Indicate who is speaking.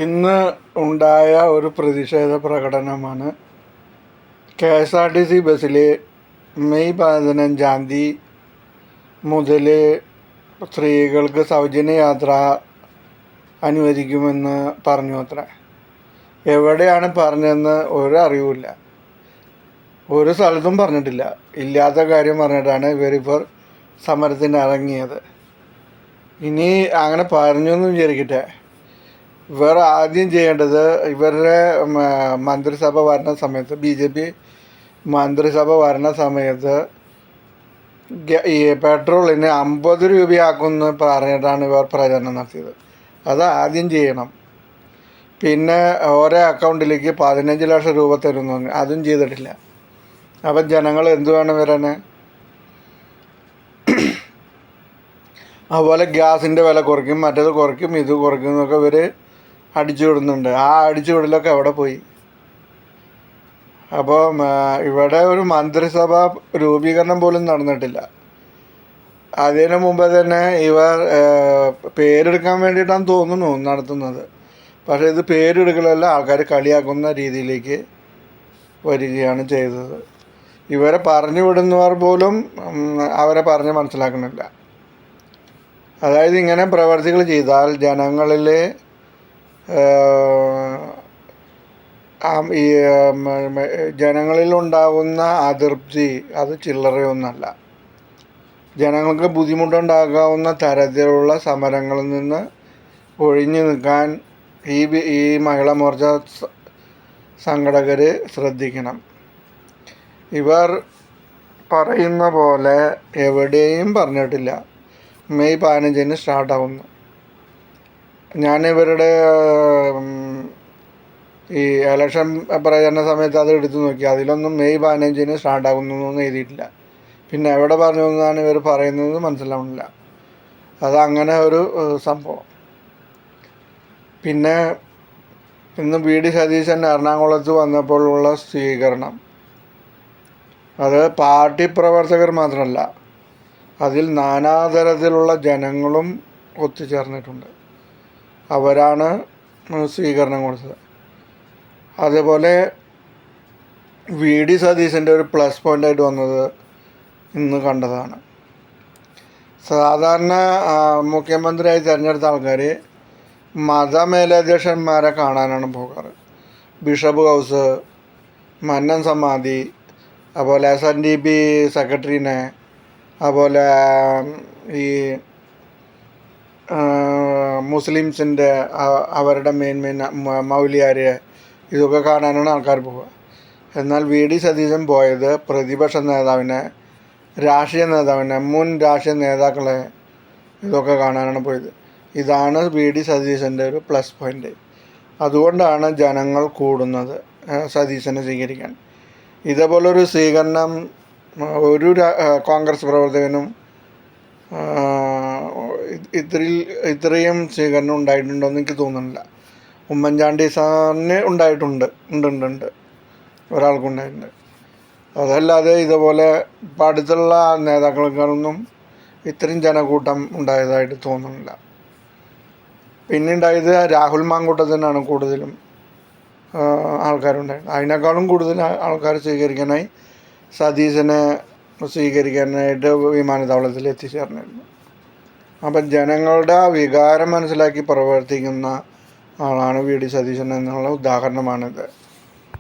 Speaker 1: ഇന്ന് ഉണ്ടായ ഒരു പ്രതിഷേധ പ്രകടനമാണ് KSRTC ബസ്സിൽ മെയ് 15 മുതൽ സ്ത്രീകൾക്ക് സൗജന്യ യാത്ര അനുവദിക്കുമെന്ന് പറഞ്ഞു അത്രേ. എവിടെയാണ് പറഞ്ഞതെന്ന് ഒരറിവുമില്ല, ഒരു സ്ഥലത്തും പറഞ്ഞിട്ടില്ല. ഇല്ലാത്ത കാര്യം പറഞ്ഞിട്ടാണ് ഇവരിപ്പോൾ സമരത്തിന് ഇറങ്ങിയത്. ഇനി അങ്ങനെ പറഞ്ഞു എന്ന് വിചാരിക്കട്ടെ, ഇവർ ആദ്യം ചെയ്യേണ്ടത് ഇവരുടെ മന്ത്രിസഭ ഭരണ സമയത്ത് BJP മന്ത്രിസഭ ഭരണ സമയത്ത് ഈ പെട്രോളിന് 50 രൂപയാക്കുമെന്ന് പറഞ്ഞിട്ടാണ് ഇവർ പ്രചരണം നടത്തിയത്. അത് ആദ്യം ചെയ്യണം. പിന്നെ ഓരോ അക്കൗണ്ടിലേക്ക് 15 ലക്ഷം രൂപ തരുന്നു, അതും ചെയ്തിട്ടില്ല. അപ്പം ജനങ്ങൾ എന്തു വേണം വരാൻ? അതുപോലെ ഗ്യാസിൻ്റെ വില കുറയ്ക്കും, മറ്റേത് കുറയ്ക്കും, ഇത് കുറയ്ക്കും എന്നൊക്കെ ഇവർ അടിച്ചു വിടുന്നുണ്ട്. ആ അടിച്ചു വിടലൊക്കെ എവിടെ പോയി? അപ്പോൾ ഇവിടെ ഒരു മന്ത്രിസഭ രൂപീകരണം പോലും നടന്നിട്ടില്ല. അതിനു മുമ്പ് തന്നെ ഇവർ പേരെടുക്കാൻ വേണ്ടിയിട്ടാണ് തോന്നുന്നു നടത്തുന്നത്. പക്ഷേ ഇത് പേരെടുക്കലല്ല, ആൾക്കാർ കളിയാക്കുന്ന രീതിയിലേക്ക് വരികയാണ് ചെയ്തത്. ഇവരെ പറഞ്ഞു വിടുന്നവർ പോലും അവരെ പറഞ്ഞ് മനസ്സിലാക്കുന്നില്ല. അതായത് ഇങ്ങനെ പ്രവർത്തികൾ ചെയ്താൽ ജനങ്ങളിലെ ഈ ജനങ്ങളിലുണ്ടാകുന്ന അതൃപ്തി അത് ചില്ലറയൊന്നല്ല. ജനങ്ങൾക്ക് ബുദ്ധിമുട്ടുണ്ടാകാവുന്ന തരത്തിലുള്ള സമരങ്ങളിൽ നിന്ന് ഒഴിഞ്ഞു നിൽക്കാൻ ഈ മഹിളാ മോർച്ച സംഘടകർ ശ്രദ്ധിക്കണം. ഇവർ പറയുന്ന പോലെ എവിടെയും പറഞ്ഞിട്ടില്ല മെയ് 15 സ്റ്റാർട്ടാവുന്നു. ഞാൻ ഇവരുടെ ഈ ഇലക്ഷൻ പ്രചരണ സമയത്ത് അത് എടുത്തു നോക്കി, അതിലൊന്നും മെയ് 15 സ്റ്റാർട്ടാകുന്നൊന്നും എഴുതിയിട്ടില്ല. പിന്നെ എവിടെ പറഞ്ഞു എന്നാണ് ഇവർ പറയുന്നത് മനസ്സിലാവുന്നില്ല. അതങ്ങനെ ഒരു സംഭവം. പിന്നെ ഇന്ന് VD സതീശൻ എറണാകുളത്ത് വന്നപ്പോഴുള്ള സ്വീകരണം, അത് പാർട്ടി പ്രവർത്തകർ മാത്രമല്ല, അതിൽ നാനാതരത്തിലുള്ള ജനങ്ങളും ഒത്തുചേർന്നിട്ടുണ്ട്. അവരാണ് സ്വീകരണം കൊടുത്തത്. അതേപോലെ VD സതീശൻ്റെ ഒരു പ്ലസ് പോയിൻ്റായിട്ട് വന്നത് ഇന്ന് കണ്ടതാണ്. സാധാരണ മുഖ്യമന്ത്രിയായി തിരഞ്ഞെടുത്ത ആൾക്കാർ മതമേലധ്യക്ഷന്മാരെ കാണാനാണ് പോകാറ്. ബിഷപ്പ് ഹൗസ്, മന്നൻ സമാധി, അതുപോലെ SNDP സെക്രട്ടറീനെ, അതുപോലെ ഈ മുസ്ലിംസിൻ്റെ അവരുടെ മെയിൻ മൗലിയാർ, ഇതൊക്കെ കാണാനാണ് ആൾക്കാർ പോവുക. എന്നാൽ VD സതീശൻ പോയത് പ്രതിപക്ഷ നേതാവിനെ, രാഷ്ട്രീയ നേതാവിനെ, മുൻ രാഷ്ട്രീയ നേതാക്കളെ ഇതൊക്കെ കാണാനാണ് പോയത്. ഇതാണ് VD സതീശൻ്റെ ഒരു പ്ലസ് പോയിൻ്റ്. അതുകൊണ്ടാണ് ജനങ്ങൾ കൂടുന്നത് സതീശനെ സ്വീകരിക്കാൻ. ഇതേപോലൊരു സ്വീകരണം ഒരു കോൺഗ്രസ് പ്രവർത്തകനും ഇത്രയും സ്വീകരണം ഉണ്ടായിട്ടുണ്ടോയെന്ന് എനിക്ക് തോന്നുന്നില്ല. ഉമ്മൻചാണ്ടി സാറിന് ഉണ്ടായിട്ടുണ്ട്, ഉണ്ട് ഒരാൾക്കുണ്ടായിട്ടുണ്ട്. അതല്ലാതെ ഇതുപോലെ ഇപ്പം അടുത്തുള്ള നേതാക്കൾക്കൊന്നും ഇത്രയും ജനക്കൂട്ടം ഉണ്ടായതായിട്ട് തോന്നുന്നില്ല. പിന്നെ ഉണ്ടായത് രാഹുൽ മാങ്കൂട്ടത്തിനാണ് കൂടുതലും ആൾക്കാരുണ്ടായത്. അതിനേക്കാളും കൂടുതൽ ആൾക്കാർ സ്വീകരിക്കാനായി സതീശനെ സ്വീകരിക്കാനായിട്ട് വിമാനത്താവളത്തിൽ എത്തിച്ചേർന്നിരുന്നു. അപ്പം ജനങ്ങളുടെ വികാരം മനസ്സിലാക്കി പ്രവർത്തിക്കുന്ന ആളാണ് VD സതീശൻ എന്നുള്ള ഉദാഹരണമാണിത്.